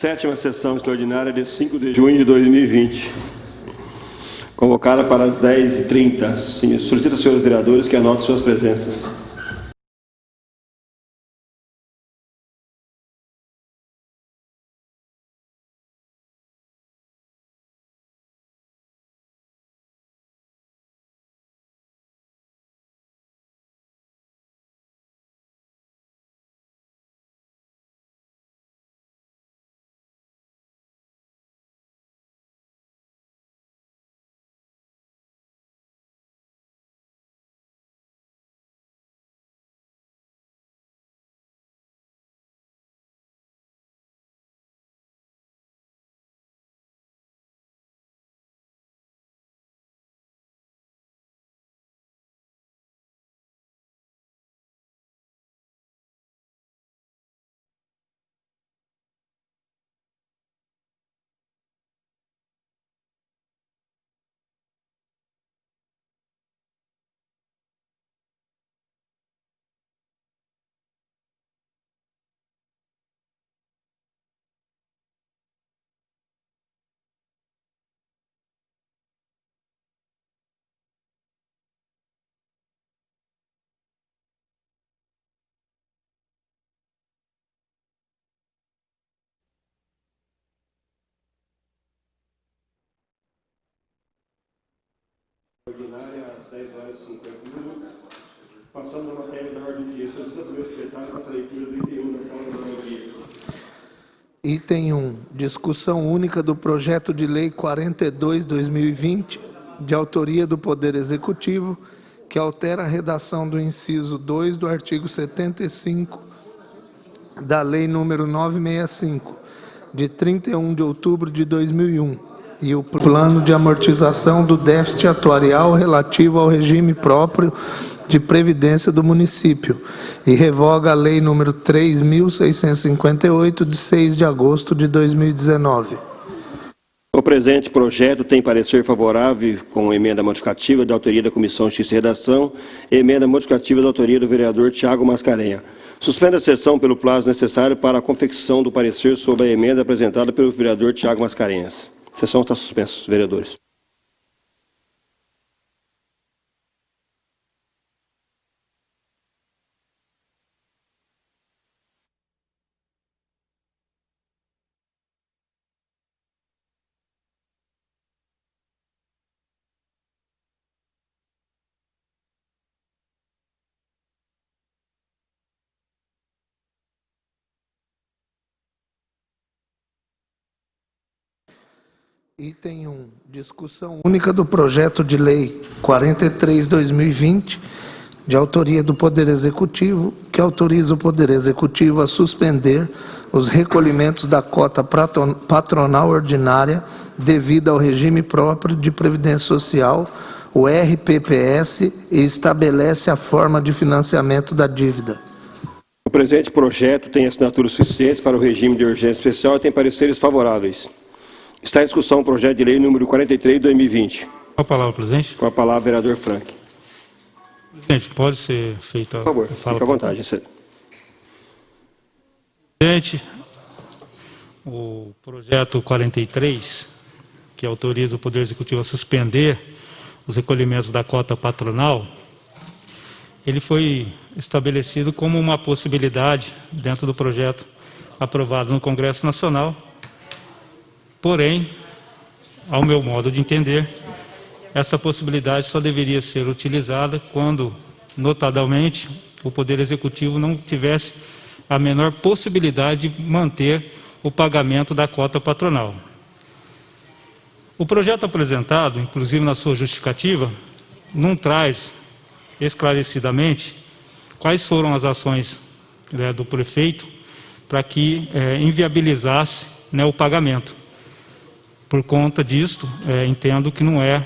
Sétima sessão extraordinária de 5 de junho de 2020. Convocada para as 10h30. Solicito aos senhores vereadores que anotem suas presenças. Ordinária às 10h50, passando a matéria da ordem do dia. Solicito ao primeiro secretário faça a leitura do item 1 da ordem do dia. Item 1. Discussão única do projeto de lei 42/2020, de autoria do Poder Executivo, que altera a redação do inciso 2 do artigo 75 da Lei nº 965, de 31 de outubro de 2001, e o plano de amortização do déficit atuarial relativo ao regime próprio de previdência do município, e revoga a Lei nº 3.658, de 6 de agosto de 2019. O presente projeto tem parecer favorável com emenda modificativa da autoria da Comissão de Justiça e Redação e emenda modificativa da autoria do vereador Tiago Mascarenhas. Suspenda a sessão pelo prazo necessário para a confecção do parecer sobre a emenda apresentada pelo vereador Tiago Mascarenhas. A sessão está suspensa, vereadores. Item 1. Discussão única do projeto de lei 43/2020, de autoria do Poder Executivo, que autoriza o Poder Executivo a suspender os recolhimentos da cota patronal ordinária devida ao regime próprio de previdência social, o RPPS, e estabelece a forma de financiamento da dívida. O presente projeto tem assinaturas suficientes para o regime de urgência especial e tem pareceres favoráveis. Está em discussão o projeto de lei número 43/2020. Com a palavra, presidente. Com a palavra, vereador Frank. Presidente, pode ser feita a Por favor, fala. fique à vontade. Presidente, o projeto 43, que autoriza o Poder Executivo a suspender os recolhimentos da cota patronal, ele foi estabelecido como uma possibilidade dentro do projeto aprovado no Congresso Nacional. Porém, ao meu modo de entender, essa possibilidade só deveria ser utilizada quando, notadamente, o Poder Executivo não tivesse a menor possibilidade de manter o pagamento da cota patronal. O projeto apresentado, inclusive na sua justificativa, não traz esclarecidamente quais foram as ações do prefeito para que inviabilizasse o pagamento. Por conta disto, entendo que não é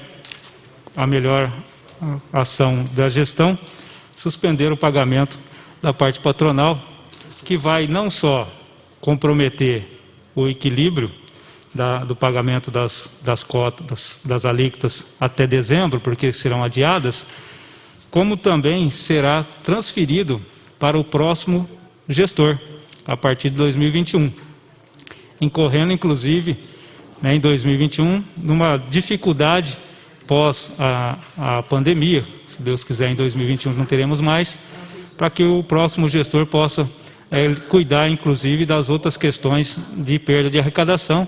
a melhor ação da gestão suspender o pagamento da parte patronal, que vai não só comprometer o equilíbrio do pagamento das cotas, das alíquotas até dezembro, porque serão adiadas, como também será transferido para o próximo gestor, a partir de 2021. incorrendo, inclusive, né, em 2021, numa dificuldade pós a pandemia. Se Deus quiser, em 2021 não teremos mais, para que o próximo gestor possa cuidar, inclusive, das outras questões de perda de arrecadação,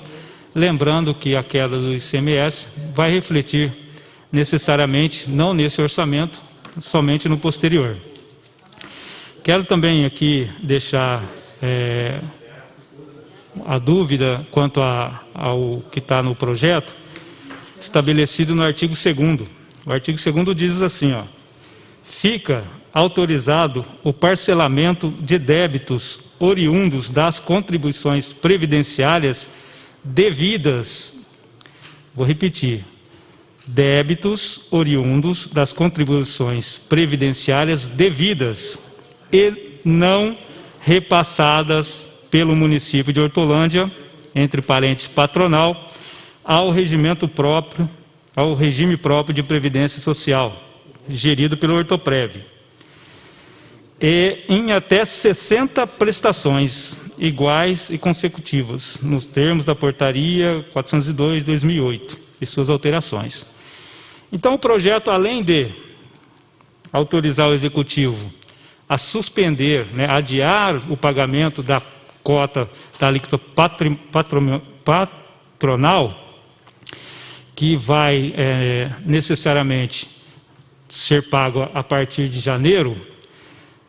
lembrando que a queda do ICMS vai refletir necessariamente, não nesse orçamento, somente no posterior. Quero também aqui deixar a dúvida quanto ao que está no projeto, estabelecido no artigo 2º. O artigo 2º diz assim, ó: fica autorizado o parcelamento de débitos oriundos das contribuições previdenciárias devidas. Vou repetir: débitos oriundos das contribuições previdenciárias devidas e não repassadas pelo município de Hortolândia, entre parênteses patronal, ao regime próprio de previdência social, gerido pelo Hortoprev, e em até 60 prestações iguais e consecutivas, nos termos da portaria 402/2008 e suas alterações. Então, o projeto, além de autorizar o executivo a suspender, adiar o pagamento da cota da alíquota patronal, que vai necessariamente ser pago a partir de janeiro,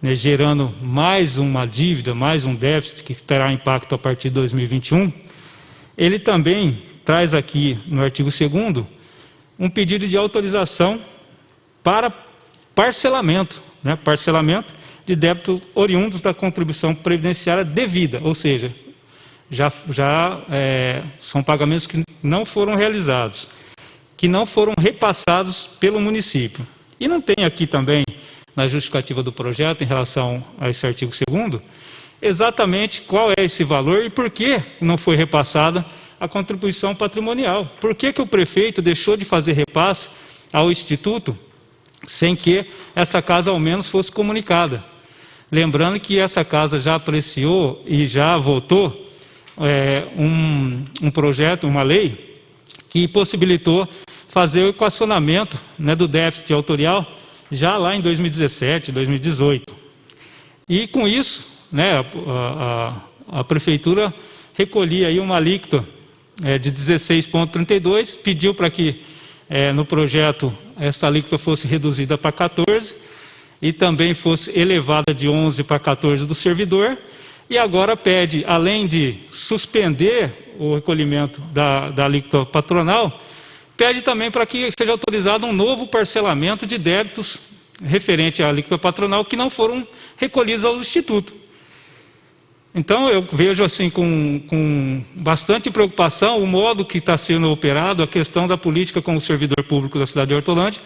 gerando mais uma dívida, mais um déficit que terá impacto a partir de 2021, ele também traz aqui no artigo 2º um pedido de autorização para parcelamento, parcelamento de débitos oriundos da contribuição previdenciária devida, ou seja, já são pagamentos que não foram realizados, que não foram repassados pelo município. E não tem aqui também, na justificativa do projeto, em relação a esse artigo 2º, exatamente qual é esse valor e por que não foi repassada a contribuição patrimonial. Por que o prefeito deixou de fazer repasse ao Instituto sem que essa casa, ao menos, fosse comunicada? Lembrando que essa casa já apreciou e já votou um projeto, uma lei, que possibilitou fazer o equacionamento do déficit autorial já lá em 2017, 2018. E com isso, a prefeitura recolhia aí uma alíquota de 16,32, pediu para que no projeto essa alíquota fosse reduzida para 14 e também fosse elevada de 11 para 14 do servidor, e agora pede, além de suspender o recolhimento da alíquota patronal, pede também para que seja autorizado um novo parcelamento de débitos referente à alíquota patronal que não foram recolhidos ao Instituto. Então, eu vejo assim com bastante preocupação o modo que está sendo operado a questão da política com o servidor público da cidade de Hortolândia,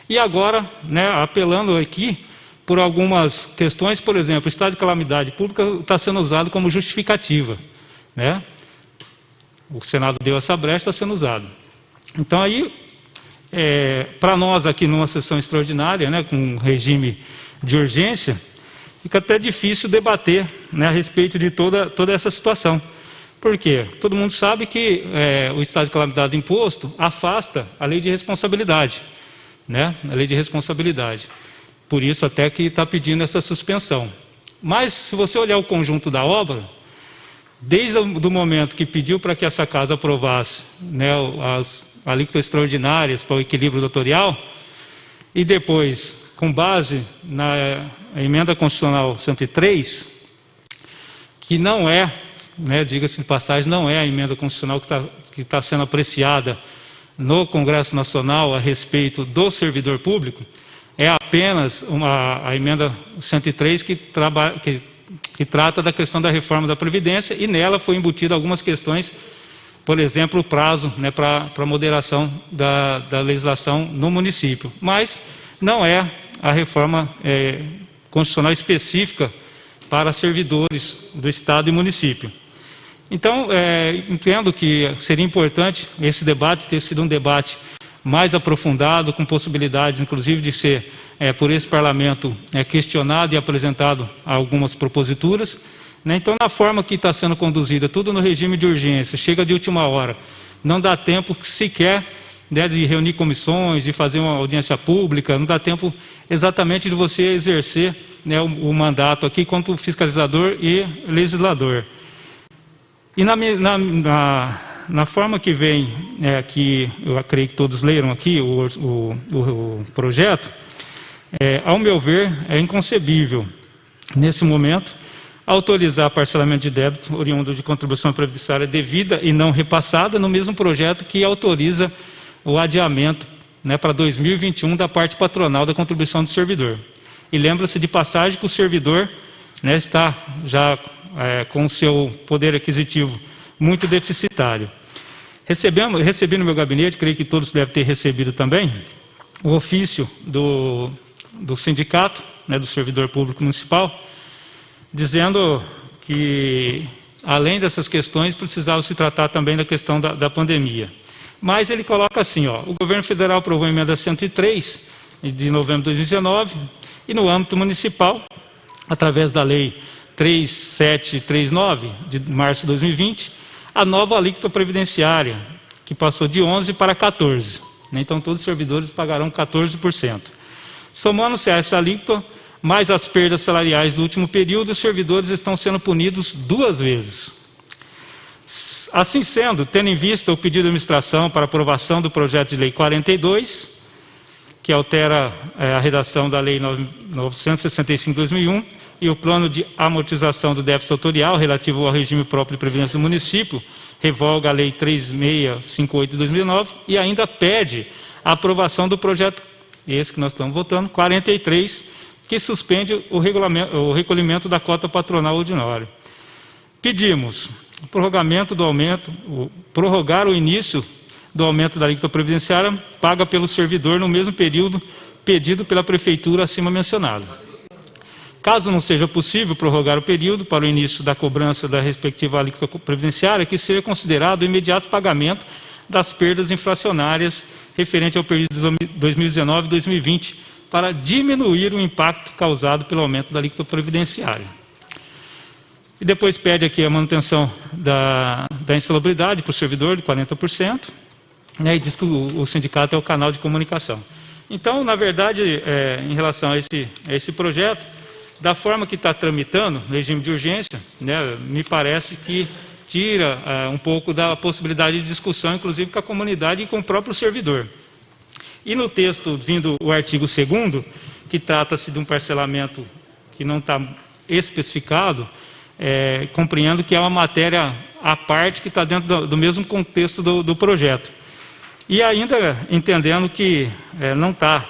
e agora, apelando aqui por algumas questões, por exemplo, o estado de calamidade pública está sendo usado como justificativa, O Senado deu essa brecha, está sendo usado. Então, aí, para nós aqui numa sessão extraordinária, com regime de urgência, fica até difícil debater a respeito de toda essa situação. Por quê? Todo mundo sabe que o estado de calamidade do imposto afasta a lei de responsabilidade, a lei de responsabilidade. Por isso até que está pedindo essa suspensão. Mas, se você olhar o conjunto da obra, desde o momento que pediu para que essa casa aprovasse as alíquotas extraordinárias para o equilíbrio dotorial, e depois, com base na emenda constitucional 103, que não é, diga-se de passagem, não é a emenda constitucional que está sendo apreciada no Congresso Nacional a respeito do servidor público, é apenas a emenda 103 que trata da questão da reforma da Previdência, e nela foi embutida algumas questões, por exemplo, o prazo para moderação da legislação no município. Mas não é a reforma constitucional específica para servidores do Estado e município. Então, entendo que seria importante esse debate ter sido um debate mais aprofundado, com possibilidades, inclusive, de ser por esse parlamento questionado e apresentado algumas proposituras, né? Então, na forma que está sendo conduzida, tudo no regime de urgência, chega de última hora, não dá tempo sequer, né, de reunir comissões, de fazer uma audiência pública, não dá tempo exatamente de você exercer, né, o mandato aqui quanto fiscalizador e legislador. E na forma que vem, que eu acredito que todos leram aqui, o projeto, ao meu ver, é inconcebível, nesse momento, autorizar parcelamento de débito oriundo de contribuição previdenciária devida e não repassada no mesmo projeto que autoriza o adiamento, né, para 2021 da parte patronal da contribuição do servidor. E lembra-se de passagem que o servidor, né, está já com o seu poder aquisitivo muito deficitário. Recebi no meu gabinete, creio que todos devem ter recebido também, o ofício do sindicato, né, do servidor público municipal, dizendo que, além dessas questões, precisava se tratar também da questão da pandemia. Mas ele coloca assim, o governo federal aprovou a emenda 103, de novembro de 2019, e no âmbito municipal, através da lei 3739, de março de 2020, a nova alíquota previdenciária, que passou de 11% para 14%. Então, todos os servidores pagarão 14%. Somando-se a essa alíquota, mais as perdas salariais do último período, os servidores estão sendo punidos 2 vezes. Assim sendo, tendo em vista o pedido de administração para aprovação do projeto de lei 42, que altera a redação da lei 965/2001, e o plano de amortização do déficit autorial relativo ao regime próprio de previdência do município, revoga a lei 3658/2009 e ainda pede a aprovação do projeto, esse que nós estamos votando, 43, que suspende o recolhimento da cota patronal ordinária. Pedimos o prorrogamento do aumento, prorrogar o início do aumento da alíquota previdenciária paga pelo servidor no mesmo período pedido pela prefeitura acima mencionado. Caso não seja possível prorrogar o período para o início da cobrança da respectiva alíquota previdenciária, que seja considerado o imediato pagamento das perdas inflacionárias referente ao período de 2019 e 2020, para diminuir o impacto causado pelo aumento da alíquota previdenciária. E depois pede aqui a manutenção da insalubridade para o servidor de 40%, né, e diz que o sindicato é o canal de comunicação. Então, na verdade, em relação a esse projeto, da forma que está tramitando, regime de urgência, né, me parece que tira um pouco da possibilidade de discussão, inclusive com a comunidade e com o próprio servidor. E no texto, vindo o artigo 2º, que trata-se de um parcelamento que não está especificado, compreendo que é uma matéria à parte que está dentro do mesmo contexto do projeto. E ainda entendendo que não está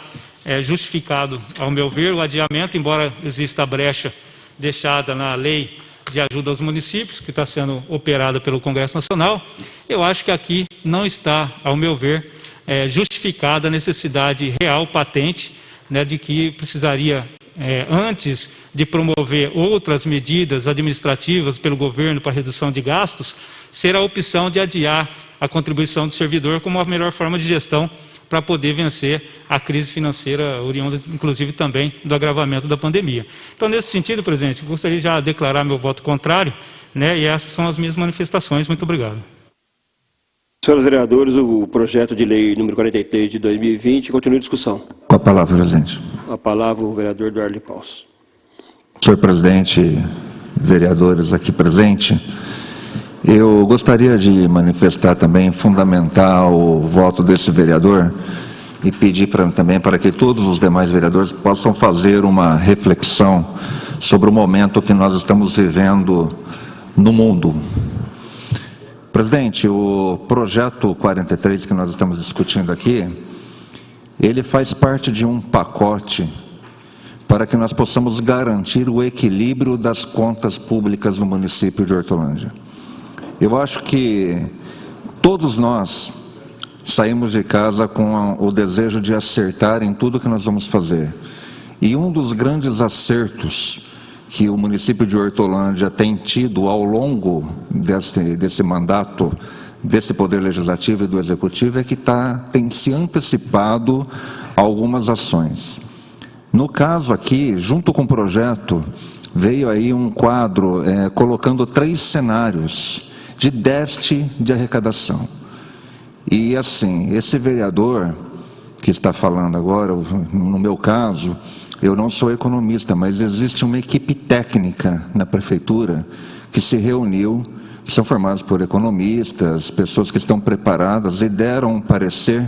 justificado, ao meu ver, o adiamento, embora exista a brecha deixada na lei de ajuda aos municípios, que está sendo operada pelo Congresso Nacional, eu acho que aqui não está, ao meu ver, justificada a necessidade real, patente, né, de que precisaria, antes de promover outras medidas administrativas pelo governo para redução de gastos, ser a opção de adiar a contribuição do servidor como a melhor forma de gestão para poder vencer a crise financeira oriunda, inclusive também do agravamento da pandemia. Então, nesse sentido, presidente, gostaria de já declarar meu voto contrário, né, e essas são as minhas manifestações. Muito obrigado. Senhores vereadores, o projeto de lei número 43 de 2020 continua em discussão. Com a palavra, presidente. A palavra o vereador Eduardo Paus. Senhor presidente, vereadores aqui presentes, eu gostaria de manifestar também, fundamentar o voto desse vereador e pedir também para que todos os demais vereadores possam fazer uma reflexão sobre o momento que nós estamos vivendo no mundo. Presidente, o projeto 43 que nós estamos discutindo aqui, ele faz parte de um pacote para que nós possamos garantir o equilíbrio das contas públicas no município de Hortolândia. Eu acho que todos nós saímos de casa com o desejo de acertar em tudo que nós vamos fazer. E um dos grandes acertos que o município de Hortolândia tem tido ao longo desse mandato, desse Poder Legislativo e do Executivo, é que tem se antecipado a algumas ações. No caso aqui, junto com o projeto, veio aí um quadro colocando 3 cenários de déficit de arrecadação. E assim, esse vereador que está falando agora, no meu caso, eu não sou economista, mas existe uma equipe técnica na prefeitura que se reuniu, são formados por economistas, pessoas que estão preparadas e deram um parecer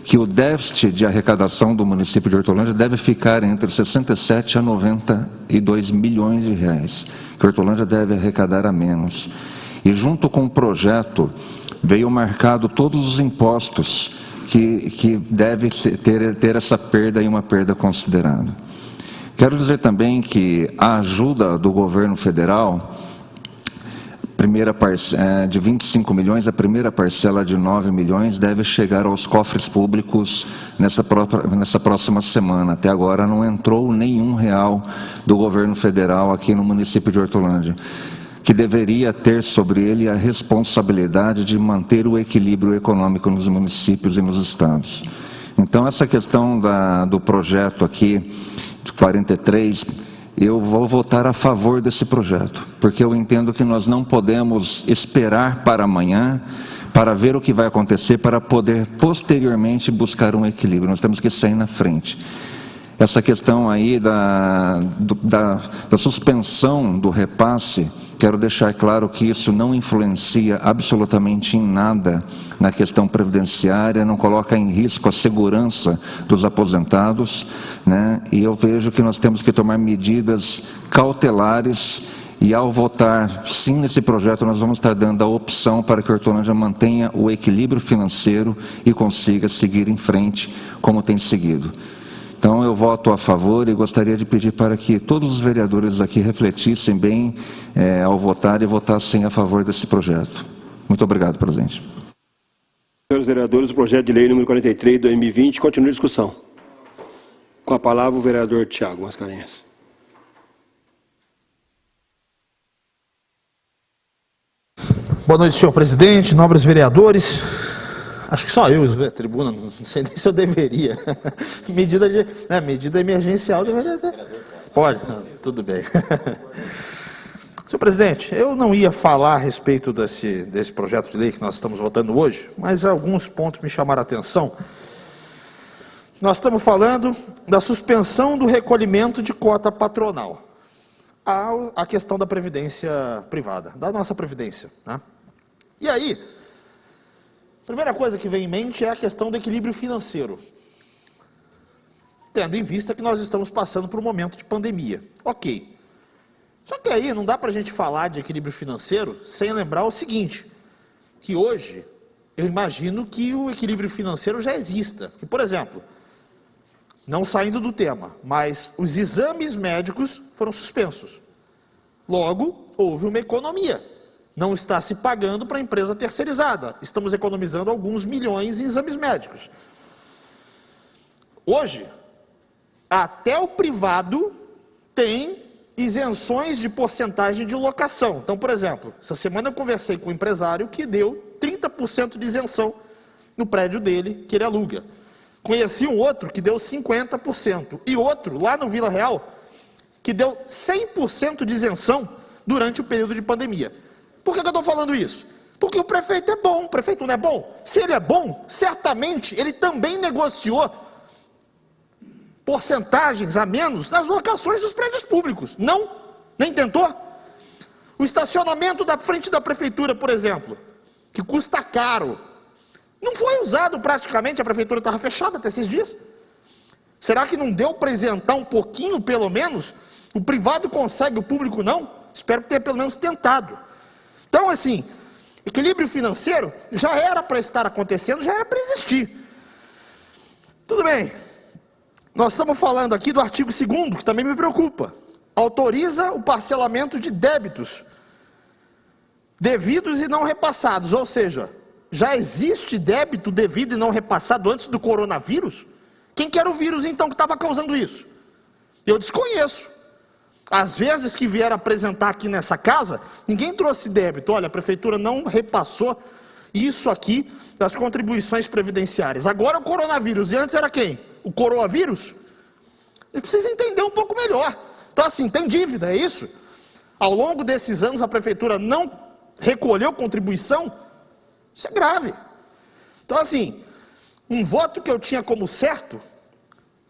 que o déficit de arrecadação do município de Hortolândia deve ficar entre 67 a 92 milhões de reais, que Hortolândia deve arrecadar a menos. E junto com o projeto, veio marcado todos os impostos que deve ter essa perda e uma perda considerável. Quero dizer também que a ajuda do governo federal, de 25 milhões, a primeira parcela de 9 milhões deve chegar aos cofres públicos nessa próxima semana. Até agora não entrou nenhum real do governo federal aqui no município de Hortolândia, que deveria ter sobre ele a responsabilidade de manter o equilíbrio econômico nos municípios e nos estados. Então, essa questão do projeto aqui, de 43, eu vou votar a favor desse projeto, porque eu entendo que nós não podemos esperar para amanhã, para ver o que vai acontecer, para poder posteriormente buscar um equilíbrio. Nós temos que sair na frente. Essa questão aí da suspensão do repasse, quero deixar claro que isso não influencia absolutamente em nada na questão previdenciária, não coloca em risco a segurança dos aposentados, né? E eu vejo que nós temos que tomar medidas cautelares e ao votar sim nesse projeto, nós vamos estar dando a opção para que a Hortolândia mantenha o equilíbrio financeiro e consiga seguir em frente como tem seguido. Então, eu voto a favor e gostaria de pedir para que todos os vereadores aqui refletissem bem ao votar e votassem a favor desse projeto. Muito obrigado, presidente. Senhores vereadores, o projeto de lei número 43, 2020, continua a discussão. Com a palavra, o vereador Tiago Mascarenhas. Boa noite, senhor presidente, nobres vereadores. Acho que só eu, tribuna, não sei nem se eu deveria. Medida emergencial deveria ter. Pode? Tudo bem. Senhor presidente, eu não ia falar a respeito desse projeto de lei que nós estamos votando hoje, mas alguns pontos me chamaram a atenção. Nós estamos falando da suspensão do recolhimento de cota patronal. A questão da previdência privada, da nossa previdência, né? E aí, a primeira coisa que vem em mente é a questão do equilíbrio financeiro, tendo em vista que nós estamos passando por um momento de pandemia. Ok. Só que aí não dá para a gente falar de equilíbrio financeiro sem lembrar o seguinte, que hoje eu imagino que o equilíbrio financeiro já exista. Que, por exemplo, não saindo do tema, mas os exames médicos foram suspensos. Logo, houve uma economia. Não está se pagando para a empresa terceirizada. Estamos economizando alguns milhões em exames médicos. Hoje, até o privado tem isenções de porcentagem de locação. Então, por exemplo, essa semana eu conversei com um empresário que deu 30% de isenção no prédio dele, que ele aluga. Conheci um outro que deu 50%. E outro, lá no Vila Real, que deu 100% de isenção durante o período de pandemia. Por que eu estou falando isso? Porque o prefeito é bom, o prefeito não é bom? Se ele é bom, certamente ele também negociou porcentagens a menos nas locações dos prédios públicos. Não? Nem tentou? O estacionamento da frente da prefeitura, por exemplo, que custa caro, não foi usado praticamente, a prefeitura estava fechada até esses dias. Será que não deu para isentar um pouquinho, pelo menos? O privado consegue, o público não? Espero que tenha pelo menos tentado. Então, assim, equilíbrio financeiro já era para estar acontecendo, já era para existir. Tudo bem. Nós estamos falando aqui do artigo 2º, que também me preocupa. Autoriza o parcelamento de débitos devidos e não repassados. Ou seja, já existe débito devido e não repassado antes do coronavírus? Quem que era o vírus, então, que estava causando isso? Eu desconheço. Às vezes que vieram apresentar aqui nessa casa, ninguém trouxe débito. Olha, a prefeitura não repassou isso aqui das contribuições previdenciárias. Agora o coronavírus. E antes era quem? O coronavírus? Ele precisa entender um pouco melhor. Então, assim, tem dívida, é isso? Ao longo desses anos, a prefeitura não recolheu contribuição? Isso é grave. Então, assim, um voto que eu tinha como certo,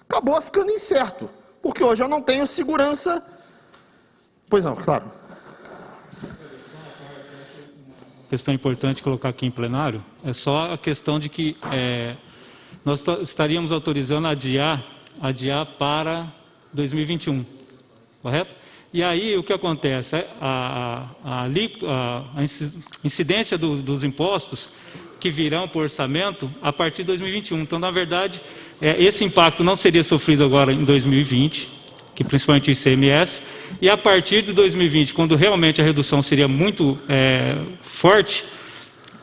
acabou ficando incerto, porque hoje eu não tenho segurança. Pois não, claro. Questão importante colocar aqui em plenário é só a questão de que nós estaríamos autorizando adiar para 2021, correto? E aí o que acontece? A incidência dos impostos que virão por orçamento a partir de 2021. Então, na verdade, esse impacto não seria sofrido agora em 2020, que principalmente o ICMS, e a partir de 2020, quando realmente a redução seria muito forte,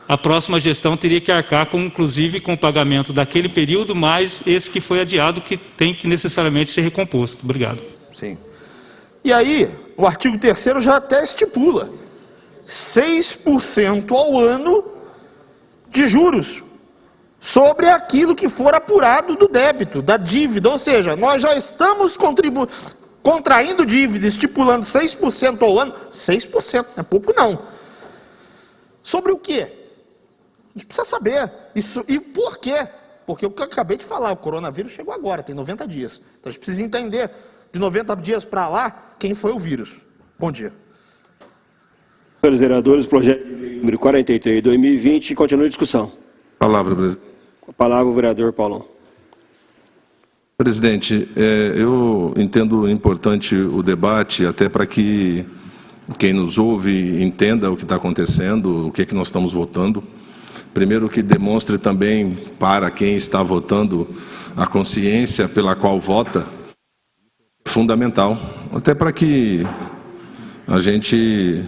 a próxima gestão teria que arcar, inclusive com o pagamento daquele período, mais esse que foi adiado, que tem que necessariamente ser recomposto. Obrigado. Sim. E aí, o artigo 3º já até estipula 6% ao ano de juros sobre aquilo que for apurado do débito, da dívida. Ou seja, nós já estamos contraindo dívida, estipulando 6% ao ano. 6%, não é pouco não. Sobre o quê? A gente precisa saber. Isso, e por quê? Porque o que eu acabei de falar, o coronavírus chegou agora, tem 90 dias. Então a gente precisa entender, de 90 dias para lá, quem foi o vírus. Bom dia. Senhores vereadores, projeto de lei número 43 de 2020, continua a discussão. Palavra, presidente. Com a palavra o vereador Paulão. Presidente, eu entendo importante o debate, até para que quem nos ouve entenda o que está acontecendo, o que é que nós estamos votando. Primeiro, que demonstre também para quem está votando a consciência pela qual vota, fundamental, até para que a gente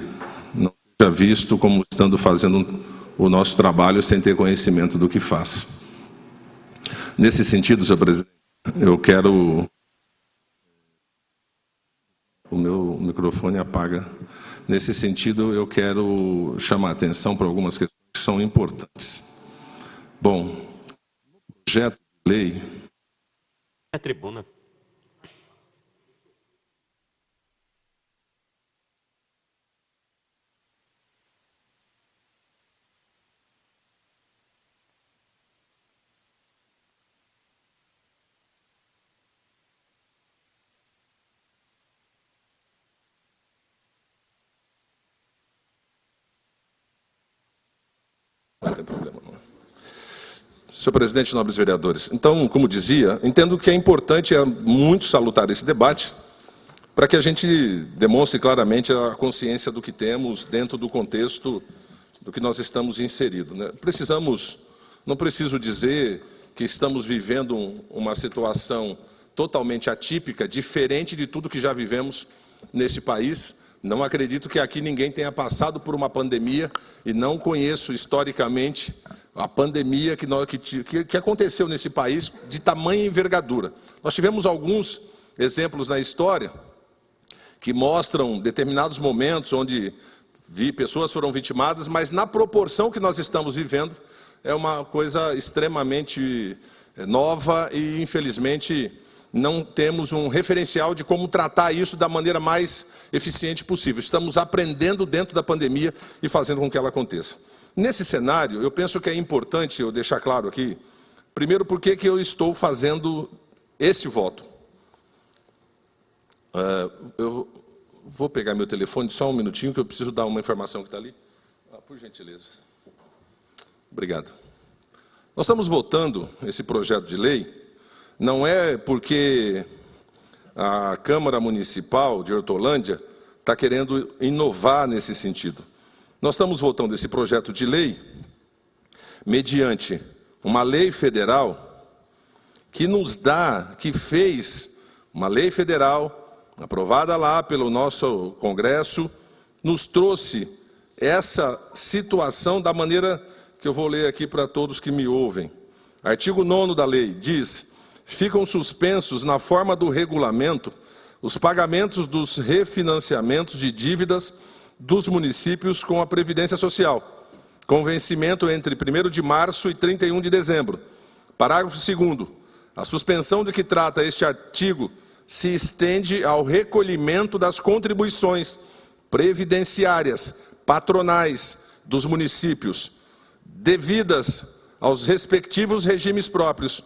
não seja visto como estando fazendo o nosso trabalho sem ter conhecimento do que faz. Nesse sentido, senhor presidente, eu quero... O meu microfone apaga. Nesse sentido, eu quero chamar a atenção para algumas questões que são importantes. Bom, o projeto de lei... A tribuna. Não tem problema, não. Senhor presidente, nobres vereadores, então, como dizia, entendo que é importante, é muito salutar esse debate, para que a gente demonstre claramente a consciência do que temos dentro do contexto do que nós estamos inseridos, né? Não preciso dizer que estamos vivendo uma situação totalmente atípica, diferente de tudo que já vivemos nesse país. Não acredito que aqui ninguém tenha passado por uma pandemia e não conheço historicamente a pandemia que aconteceu nesse país de tamanha envergadura. Nós tivemos alguns exemplos na história que mostram determinados momentos onde pessoas foram vitimadas, mas na proporção que nós estamos vivendo é uma coisa extremamente nova e, infelizmente, não temos um referencial de como tratar isso da maneira mais eficiente possível. Estamos aprendendo dentro da pandemia e fazendo com que ela aconteça. Nesse cenário, eu penso que é importante eu deixar claro aqui, primeiro, por que eu estou fazendo esse voto. Eu vou pegar meu telefone só um minutinho, que eu preciso dar uma informação que está ali. Por gentileza. Obrigado. Nós estamos votando esse projeto de lei. Não é porque a Câmara Municipal de Hortolândia está querendo inovar nesse sentido. Nós estamos votando esse projeto de lei mediante uma lei federal que fez uma lei federal aprovada lá pelo nosso Congresso, nos trouxe essa situação da maneira que eu vou ler aqui para todos que me ouvem. Artigo 9º da lei diz: ficam suspensos na forma do regulamento os pagamentos dos refinanciamentos de dívidas dos municípios com a Previdência Social, com vencimento entre 1º de março e 31 de dezembro. Parágrafo 2º. A suspensão de que trata este artigo se estende ao recolhimento das contribuições previdenciárias, patronais dos municípios, devidas aos respectivos regimes próprios,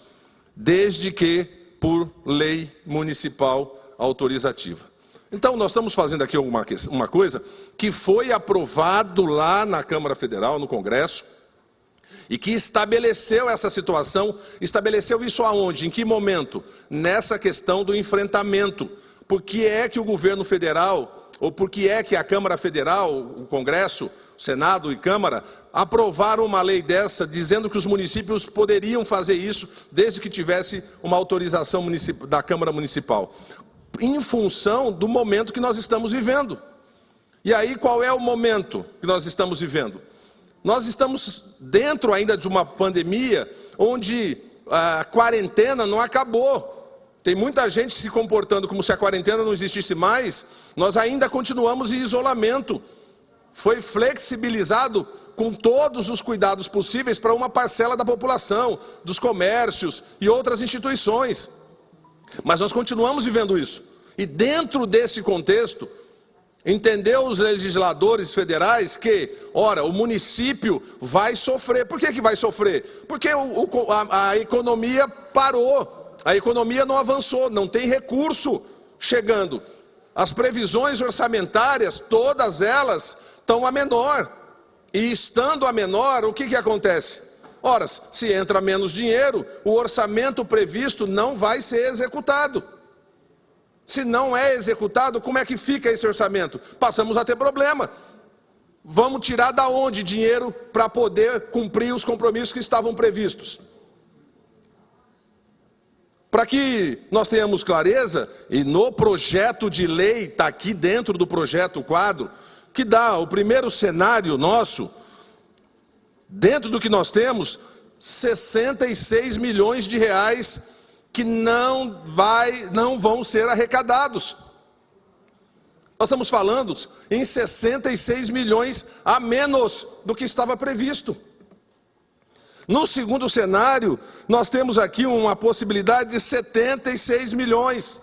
desde que por lei municipal autorizativa. Então, nós estamos fazendo aqui uma coisa que foi aprovado lá na Câmara Federal, no Congresso, e que estabeleceu essa situação. Estabeleceu isso aonde? Em que momento? Nessa questão do enfrentamento. Por que é que o governo federal, ou por que é que a Câmara Federal, o Congresso, o Senado e Câmara, aprovaram uma lei dessa, dizendo que os municípios poderiam fazer isso, desde que tivesse uma autorização da Câmara Municipal? Em função do momento que nós estamos vivendo. E aí, qual é o momento que nós estamos vivendo? Nós estamos dentro ainda de uma pandemia onde a quarentena não acabou. Tem muita gente se comportando como se a quarentena não existisse mais. Nós ainda continuamos em isolamento. Foi flexibilizado com todos os cuidados possíveis para uma parcela da população, dos comércios e outras instituições. Mas nós continuamos vivendo isso. E dentro desse contexto, entendeu os legisladores federais que, ora, o município vai sofrer. Por que vai sofrer? Porque a economia parou, a economia não avançou, não tem recurso chegando. As previsões orçamentárias, todas elas, estão a menor. E estando a menor, o que acontece? Ora, se entra menos dinheiro, o orçamento previsto não vai ser executado. Se não é executado, como é que fica esse orçamento? Passamos a ter problema. Vamos tirar da onde dinheiro para poder cumprir os compromissos que estavam previstos? Para que nós tenhamos clareza, e no projeto de lei, está aqui dentro do projeto quadro, que dá o primeiro cenário nosso, dentro do que nós temos, 66 milhões de reais que não vão ser arrecadados. Nós estamos falando em 66 milhões a menos do que estava previsto. No segundo cenário, nós temos aqui uma possibilidade de 76 milhões.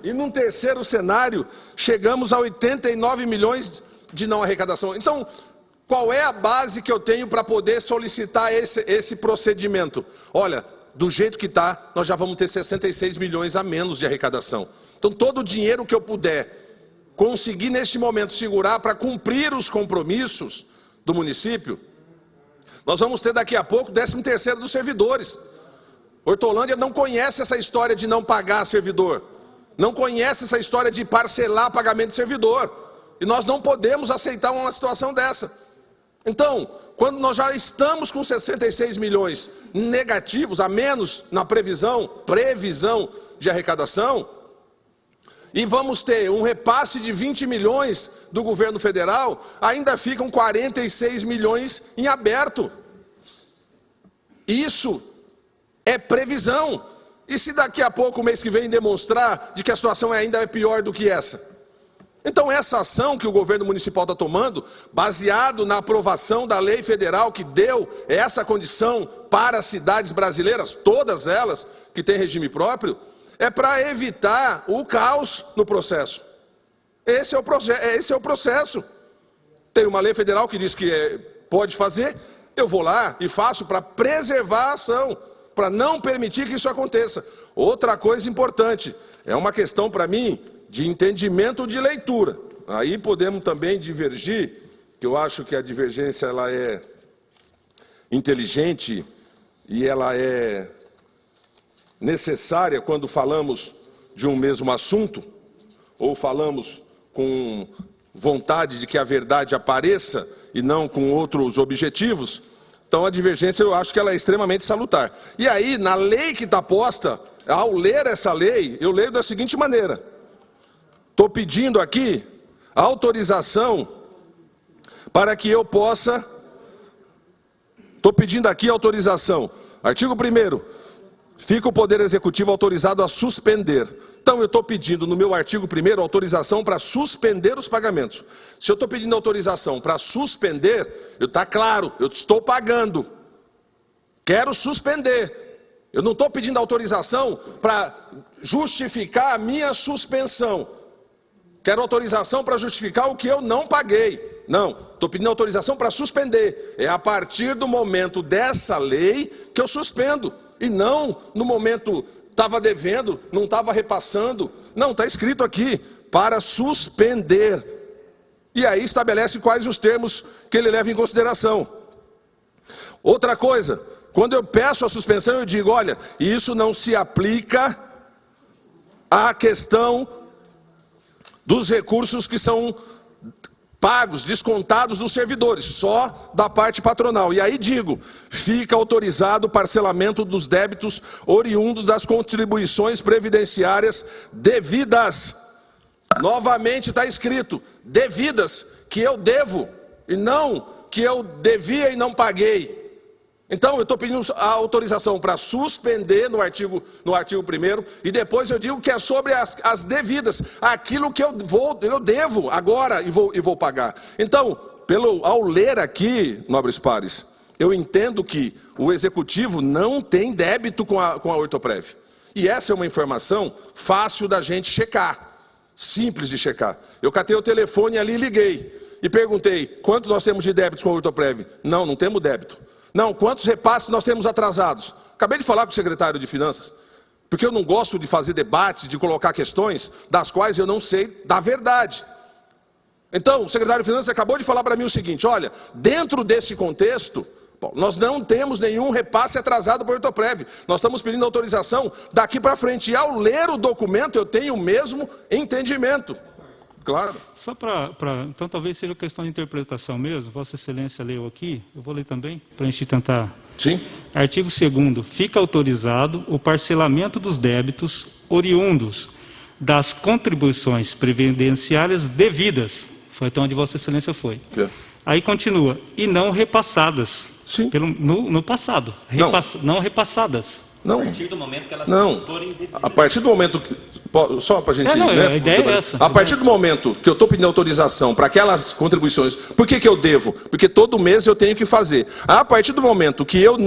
E num terceiro cenário, chegamos a 89 milhões de não arrecadação. Então, qual é a base que eu tenho para poder solicitar esse procedimento? Olha, do jeito que está, nós já vamos ter 66 milhões a menos de arrecadação. Então, todo o dinheiro que eu puder conseguir neste momento segurar para cumprir os compromissos do município, nós vamos ter daqui a pouco o 13º dos servidores. Hortolândia não conhece essa história de não pagar servidor. Não conhece essa história de parcelar pagamento de servidor. E nós não podemos aceitar uma situação dessa. Então, quando nós já estamos com 66 milhões negativos, a menos na previsão de arrecadação, e vamos ter um repasse de 20 milhões do governo federal, ainda ficam 46 milhões em aberto. Isso é previsão. E se daqui a pouco, o mês que vem, demonstrar de que a situação ainda é pior do que essa? Então, essa ação que o governo municipal está tomando, baseado na aprovação da lei federal que deu essa condição para as cidades brasileiras, todas elas que têm regime próprio, é para evitar o caos no processo. Esse é o processo. Tem uma lei federal que diz que pode fazer, eu vou lá e faço para preservar a ação, para não permitir que isso aconteça. Outra coisa importante, é uma questão para mim de entendimento de leitura. Aí podemos também divergir, que eu acho que a divergência ela é inteligente e ela é necessária quando falamos de um mesmo assunto, ou falamos com vontade de que a verdade apareça e não com outros objetivos. Então a divergência eu acho que ela é extremamente salutar. E aí, na lei que está posta, ao ler essa lei, eu leio da seguinte maneira: estou pedindo aqui autorização para que eu possa... Estou pedindo aqui autorização. Artigo 1º. Fica o Poder Executivo autorizado a suspender. Então, eu estou pedindo no meu artigo 1º autorização para suspender os pagamentos. Se eu estou pedindo autorização para suspender, está claro, eu estou pagando. Quero suspender. Eu não estou pedindo autorização para justificar a minha suspensão. Quero autorização para justificar o que eu não paguei. Não, estou pedindo autorização para suspender. É a partir do momento dessa lei que eu suspendo. E não no momento estava devendo, não estava repassando. Não, está escrito aqui, para suspender. E aí estabelece quais os termos que ele leva em consideração. Outra coisa, quando eu peço a suspensão, eu digo, olha, isso não se aplica à questão dos recursos que são pagos, descontados dos servidores, só da parte patronal. E aí digo, fica autorizado o parcelamento dos débitos oriundos das contribuições previdenciárias devidas. Novamente está escrito, devidas, que eu devo, e não que eu devia e não paguei. Então, eu estou pedindo a autorização para suspender no artigo 1º, e depois eu digo que é sobre as devidas, aquilo que eu devo agora e vou pagar. Então, ao ler aqui, nobres pares, eu entendo que o executivo não tem débito com a Ortoprev. E essa é uma informação fácil da gente checar, simples de checar. Eu catei o telefone ali e liguei, e perguntei, quanto nós temos de débitos com a Ortoprev? Não temos débito. Não, quantos repasses nós temos atrasados? Acabei de falar com o secretário de Finanças, porque eu não gosto de fazer debates, de colocar questões das quais eu não sei da verdade. Então, o secretário de Finanças acabou de falar para mim o seguinte, olha, dentro desse contexto, nós não temos nenhum repasse atrasado por Ortoprev, nós estamos pedindo autorização daqui para frente, e ao ler o documento eu tenho o mesmo entendimento. Claro. Só então talvez seja questão de interpretação mesmo, Vossa Excelência leu aqui, eu vou ler também, para a gente tentar. Sim. Artigo 2º, fica autorizado o parcelamento dos débitos oriundos das contribuições previdenciárias devidas, foi até onde Vossa Excelência foi. É. Aí continua, e não repassadas. Sim. No passado, não repassadas. Não. A partir do momento que elas forem devidas. A partir do momento que... Só para a gente... a ideia é essa. A partir do momento que eu estou pedindo autorização para aquelas contribuições, por que eu devo? Porque todo mês eu tenho que fazer. A partir do momento que eu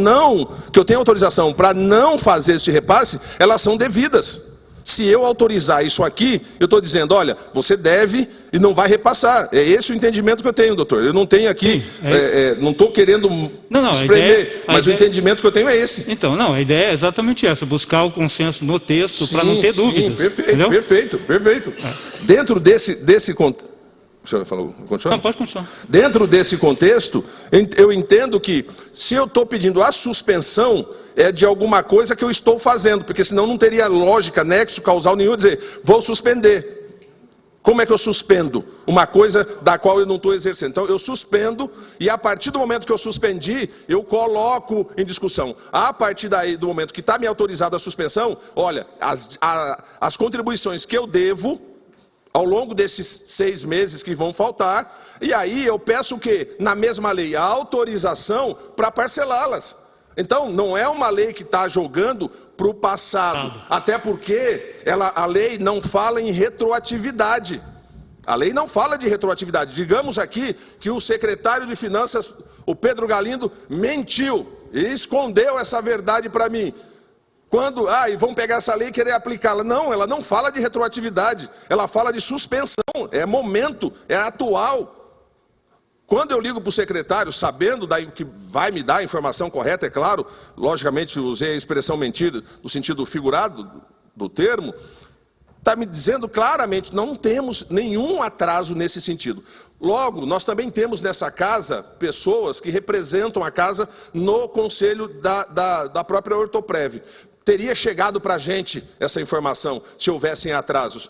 tenho autorização para não fazer esse repasse, elas são devidas. Se eu autorizar isso aqui, eu estou dizendo, olha, você deve e não vai repassar. É esse o entendimento que eu tenho, doutor. Eu não tenho aqui, não estou querendo espremer, mas o entendimento que eu tenho é esse. Então, a ideia é exatamente essa, buscar o consenso no texto para não ter dúvidas. Sim, perfeito. Dentro desse contexto... O senhor falou, continua? Não, pode continuar. Dentro desse contexto, eu entendo que se eu estou pedindo a suspensão, é de alguma coisa que eu estou fazendo, porque senão não teria lógica, nexo causal nenhum, dizer, vou suspender. Como é que eu suspendo uma coisa da qual eu não estou exercendo? Então, eu suspendo, e a partir do momento que eu suspendi, eu coloco em discussão. A partir do momento que está me autorizada a suspensão, olha, as contribuições que eu devo, ao longo desses 6 meses que vão faltar, e aí eu peço o quê? Na mesma lei, a autorização para parcelá-las. Então, não é uma lei que está jogando para o passado, até porque a lei não fala em retroatividade. A lei não fala de retroatividade. Digamos aqui que o secretário de Finanças, o Pedro Galindo, mentiu e escondeu essa verdade para mim. Quando, e vão pegar essa lei e querer aplicá-la. Não, ela não fala de retroatividade, ela fala de suspensão, é momento, é atual. Quando eu ligo para o secretário, sabendo que vai me dar a informação correta, é claro, logicamente usei a expressão mentir no sentido figurado do termo, está me dizendo claramente, não temos nenhum atraso nesse sentido. Logo, nós também temos nessa casa pessoas que representam a casa no conselho da própria Ortoprev. Teria chegado para a gente essa informação se houvessem atrasos.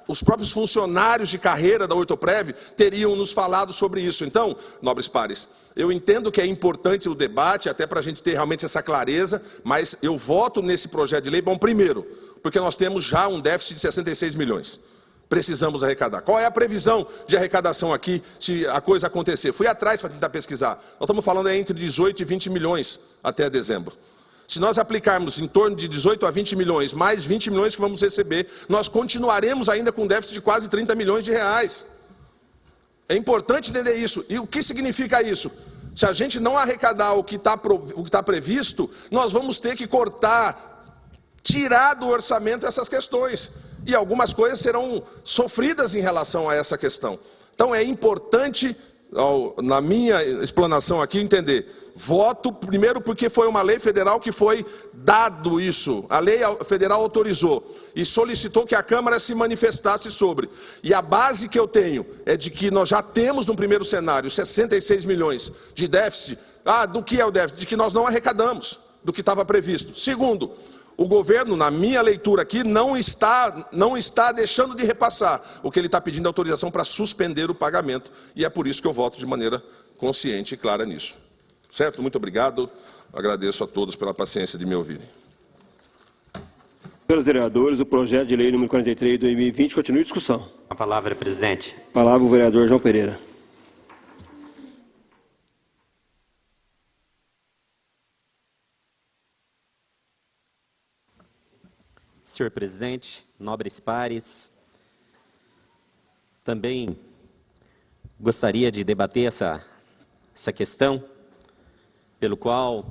Os próprios funcionários de carreira da Ortoprev teriam nos falado sobre isso. Então, nobres pares, eu entendo que é importante o debate, até para a gente ter realmente essa clareza, mas eu voto nesse projeto de lei, primeiro, porque nós temos já um déficit de 66 milhões. Precisamos arrecadar. Qual é a previsão de arrecadação aqui, se a coisa acontecer? Fui atrás para tentar pesquisar. Nós estamos falando entre 18 e 20 milhões até dezembro. Se nós aplicarmos em torno de 18 a 20 milhões, mais 20 milhões que vamos receber, nós continuaremos ainda com um déficit de quase 30 milhões de reais. É importante entender isso. E o que significa isso? Se a gente não arrecadar o que está previsto, nós vamos ter que cortar tirar do orçamento essas questões. E algumas coisas serão sofridas em relação a essa questão. Então é importante, na minha explanação aqui, entender. Voto, primeiro, porque foi uma lei federal que foi dado isso. A lei federal autorizou e solicitou que a Câmara se manifestasse sobre. E a base que eu tenho é de que nós já temos no primeiro cenário 66 milhões de déficit. Do que é o déficit? De que nós não arrecadamos do que estava previsto. Segundo, o governo, na minha leitura aqui, não está deixando de repassar. O que ele está pedindo é autorização para suspender o pagamento. E é por isso que eu voto de maneira consciente e clara nisso. Certo? Muito obrigado. Agradeço a todos pela paciência de me ouvirem. Senhores vereadores, o projeto de lei número 43 de 2020 continua em discussão. A palavra, presidente. Palavra o vereador João Pereira. Senhor presidente, nobres pares, também gostaria de debater essa questão, pelo qual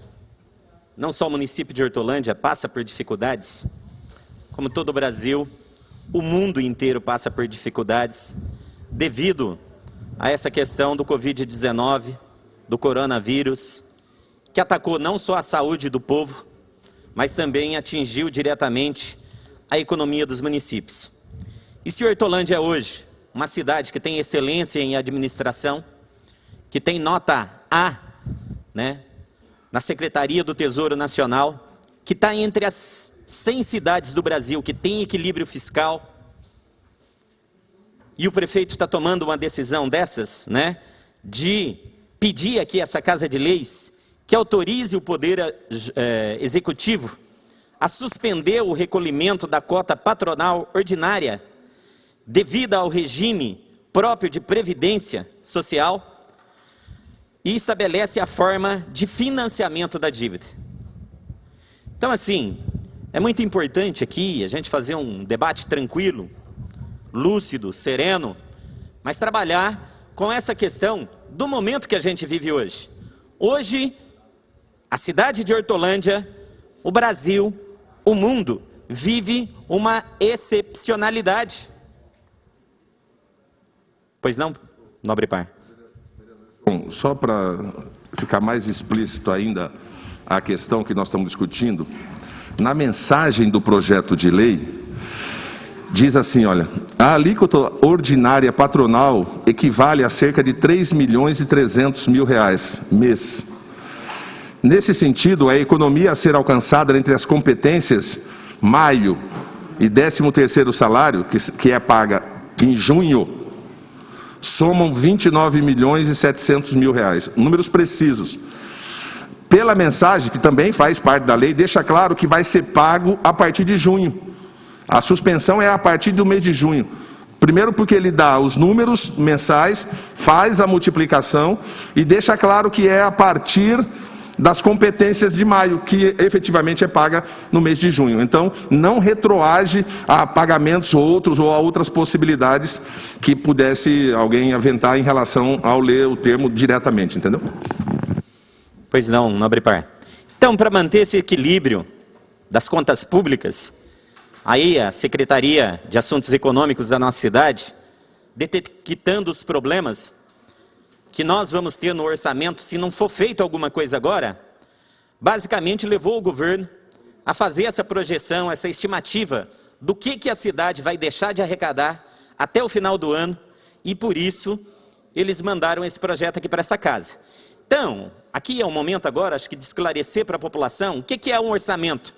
não só o município de Hortolândia passa por dificuldades, como todo o Brasil, o mundo inteiro passa por dificuldades, devido a essa questão do Covid-19, do coronavírus, que atacou não só a saúde do povo, mas também atingiu diretamente a economia dos municípios. E se Hortolândia é hoje uma cidade que tem excelência em administração, que tem nota A, né, na Secretaria do Tesouro Nacional, que está entre as 100 cidades do Brasil que tem equilíbrio fiscal, e o prefeito está tomando uma decisão dessas, né, de pedir aqui essa Casa de Leis que autorize o Poder Executivo a suspender o recolhimento da cota patronal ordinária devido ao regime próprio de previdência social e estabelece a forma de financiamento da dívida. Então, assim, é muito importante aqui a gente fazer um debate tranquilo, lúcido, sereno, mas trabalhar com essa questão do momento que a gente vive hoje. Hoje, a cidade de Hortolândia, o Brasil, o mundo vive uma excepcionalidade. Pois não, nobre par? Bom, só para ficar mais explícito ainda a questão que nós estamos discutindo, na mensagem do projeto de lei, diz assim, olha, a alíquota ordinária patronal equivale a cerca de 3.300.000 reais mês. Nesse sentido, a economia a ser alcançada entre as competências maio e 13º salário, que é paga em junho, somam 29.700.000 reais. Números precisos. Pela mensagem, que também faz parte da lei, deixa claro que vai ser pago a partir de junho. A suspensão é a partir do mês de junho. Primeiro porque ele dá os números mensais, faz a multiplicação e deixa claro que é a partir das competências de maio, que efetivamente é paga no mês de junho. Então, não retroage a pagamentos outros ou a outras possibilidades que pudesse alguém aventar em relação ao ler o termo diretamente, entendeu? Pois não, nobre par. Então, para manter esse equilíbrio das contas públicas, aí a Secretaria de Assuntos Econômicos da nossa cidade, detectando os problemas que nós vamos ter no orçamento se não for feito alguma coisa agora, basicamente levou o governo a fazer essa projeção, essa estimativa do que a cidade vai deixar de arrecadar até o final do ano, e por isso eles mandaram esse projeto aqui para essa casa. Então, aqui é o momento agora, acho que de esclarecer para a população o que é um orçamento.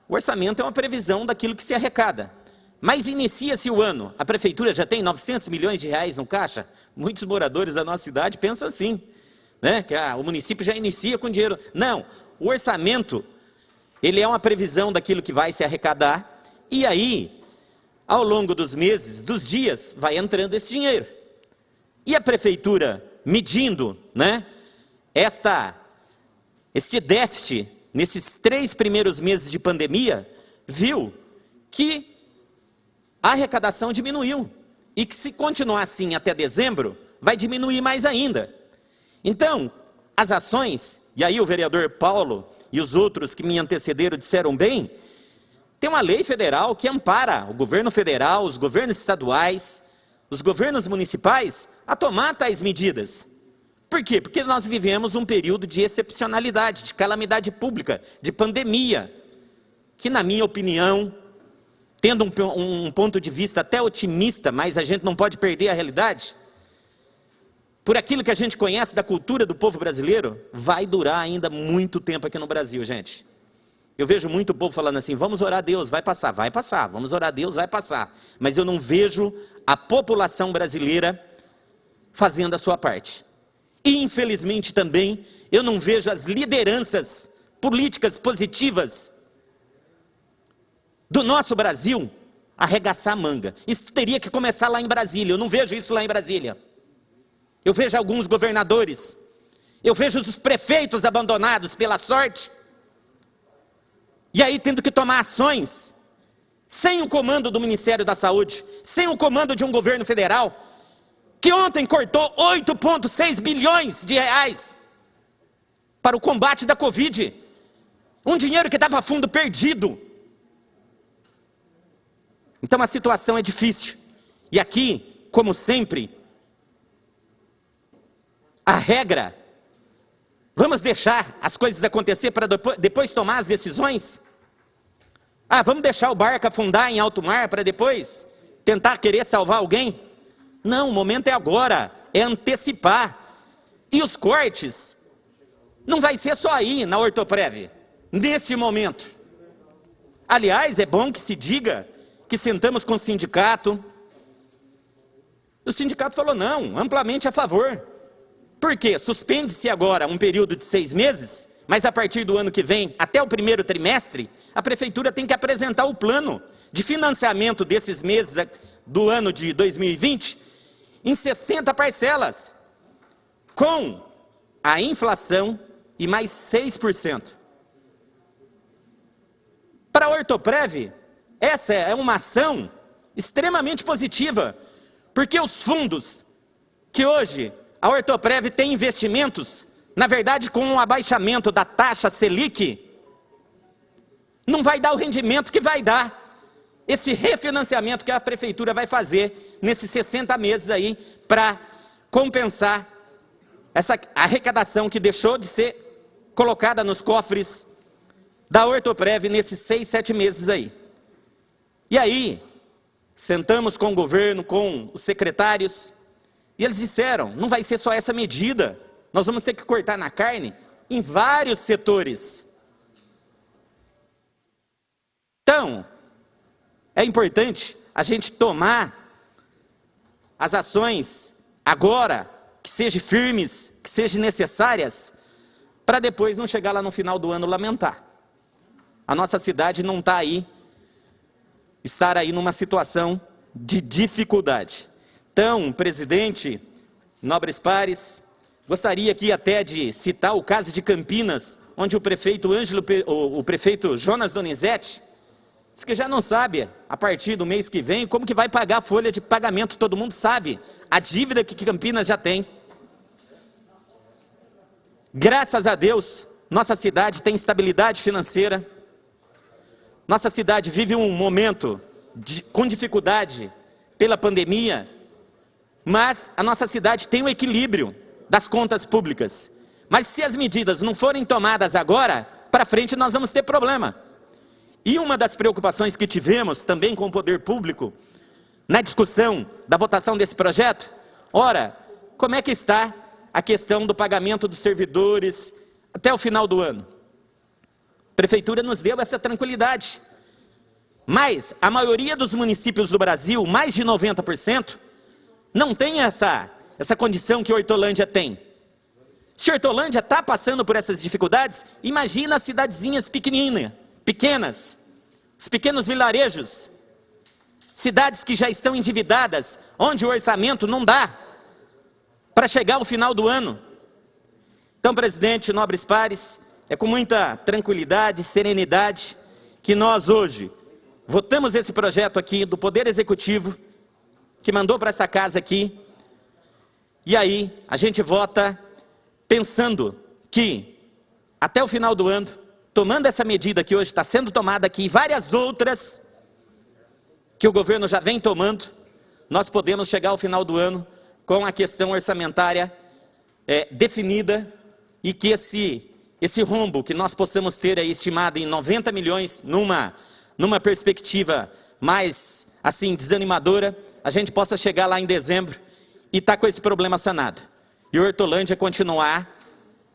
O orçamento é uma previsão daquilo que se arrecada. Mas inicia-se o ano, a prefeitura já tem 900 milhões de reais no caixa? Muitos moradores da nossa cidade pensam assim, né? Que o município já inicia com dinheiro. Não, o orçamento, ele é uma previsão daquilo que vai se arrecadar, e aí, ao longo dos meses, dos dias, vai entrando esse dinheiro. E a prefeitura, medindo, né, este déficit, nesses 3 primeiros meses de pandemia, viu que a arrecadação diminuiu. E que se continuar assim até dezembro, vai diminuir mais ainda. Então, as ações, e aí o vereador Paulo e os outros que me antecederam disseram bem, Tem uma lei federal que ampara o governo federal, os governos estaduais, os governos municipais a tomar tais medidas. Por quê? Porque nós vivemos um período de excepcionalidade, de calamidade pública, de pandemia, que, na minha opinião, tendo um ponto de vista até otimista, mas a gente não pode perder a realidade, por aquilo que a gente conhece da cultura do povo brasileiro, vai durar ainda muito tempo aqui no Brasil, gente. Eu vejo muito povo falando assim, vamos orar a Deus, vai passar, vamos orar a Deus, vai passar. Mas eu não vejo a população brasileira fazendo a sua parte. E, infelizmente, também, eu não vejo as lideranças políticas positivas do nosso Brasil arregaçar a manga. Isso teria que começar lá em Brasília, eu não vejo isso lá em Brasília. Eu vejo alguns governadores, eu vejo os prefeitos abandonados pela sorte, e aí tendo que tomar ações, sem o comando do Ministério da Saúde, sem o comando de um governo federal, que ontem cortou 8,6 bilhões de reais para o combate da Covid, um dinheiro que estava fundo perdido. Então a situação é difícil, e aqui, como sempre, a regra, vamos deixar as coisas acontecer para depois tomar as decisões? Vamos deixar o barco afundar em alto mar para depois tentar querer salvar alguém? Não, o momento é agora, é antecipar. E os cortes não vai ser só aí na Ortoprev, nesse momento. Aliás, é bom que se diga que sentamos com o sindicato. O sindicato falou não, amplamente a favor. Por quê? Suspende-se agora um período de 6 meses, mas a partir do ano que vem, até o primeiro trimestre, a prefeitura tem que apresentar o plano de financiamento desses meses do ano de 2020 em 60 parcelas, com a inflação e mais 6%. Para a Ortoprev, essa é uma ação extremamente positiva, porque os fundos que hoje a Ortoprev tem investimentos, na verdade com um abaixamento da taxa Selic, não vai dar o rendimento que vai dar esse refinanciamento que a prefeitura vai fazer nesses 60 meses aí, para compensar essa arrecadação que deixou de ser colocada nos cofres da Ortoprev nesses 6, 7 meses aí. E aí, sentamos com o governo, com os secretários, e eles disseram, não vai ser só essa medida, nós vamos ter que cortar na carne em vários setores. Então, é importante a gente tomar as ações agora, que sejam firmes, que sejam necessárias, para depois não chegar lá no final do ano lamentar. A nossa cidade não está aí, estar aí numa situação de dificuldade. Então, presidente, nobres pares, gostaria aqui até de citar o caso de Campinas, onde o prefeito Jonas Donizete diz que já não sabe, a partir do mês que vem, como que vai pagar a folha de pagamento. Todo mundo sabe a dívida que Campinas já tem. Graças a Deus, nossa cidade tem estabilidade financeira. Nossa cidade vive um momento com dificuldade pela pandemia, mas a nossa cidade tem um equilíbrio das contas públicas. Mas se as medidas não forem tomadas agora, para frente nós vamos ter problema. E uma das preocupações que tivemos também com o poder público, na discussão da votação desse projeto, ora, como é que está a questão do pagamento dos servidores até o final do ano? A prefeitura nos deu essa tranquilidade. Mas a maioria dos municípios do Brasil, mais de 90%, não tem essa condição que Hortolândia tem. Se Hortolândia está passando por essas dificuldades, imagina as cidadezinhas pequenas, os pequenos vilarejos, cidades que já estão endividadas, onde o orçamento não dá para chegar ao final do ano. Então, presidente, nobres pares, é com muita tranquilidade, serenidade, que nós hoje votamos esse projeto aqui do Poder Executivo, que mandou para essa casa aqui, e aí a gente vota pensando que até o final do ano tomando essa medida que hoje está sendo tomada aqui e várias outras que o governo já vem tomando, nós podemos chegar ao final do ano com a questão orçamentária definida e que esse rombo que nós possamos ter aí estimado em 90 milhões numa perspectiva mais assim desanimadora, a gente possa chegar lá em dezembro e estar com esse problema sanado. E Hortolândia continuar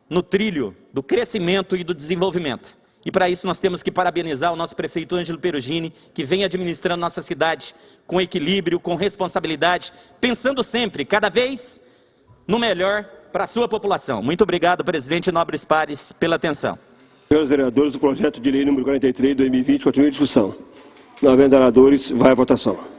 no trilho do crescimento e do desenvolvimento. E para isso nós temos que parabenizar o nosso prefeito Ângelo Perugini, que vem administrando nossa cidade com equilíbrio, com responsabilidade, pensando sempre, cada vez, no melhor para a sua população. Muito obrigado, presidente e nobres pares, pela atenção. Senhores vereadores, o projeto de lei número 43 de 2020 continua em discussão. Não havendo oradores, vai à votação.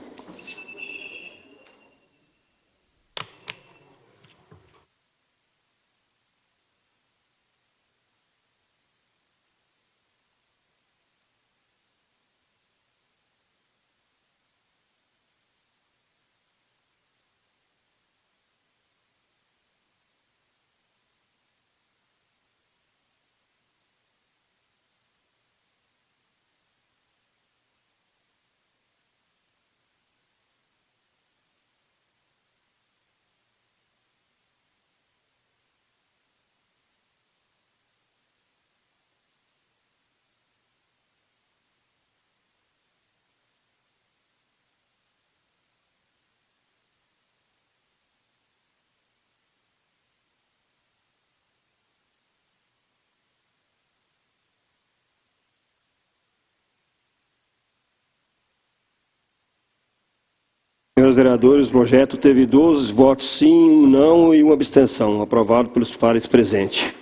Senhores vereadores, o projeto teve 12 votos sim, 1 não e 1 abstenção, aprovado pelos pares presentes.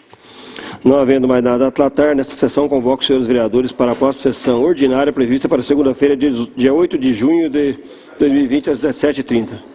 Não havendo mais nada a tratar, nesta sessão convoco os senhores vereadores para a próxima sessão ordinária prevista para segunda-feira, dia 8 de junho de 2020, às 17h30.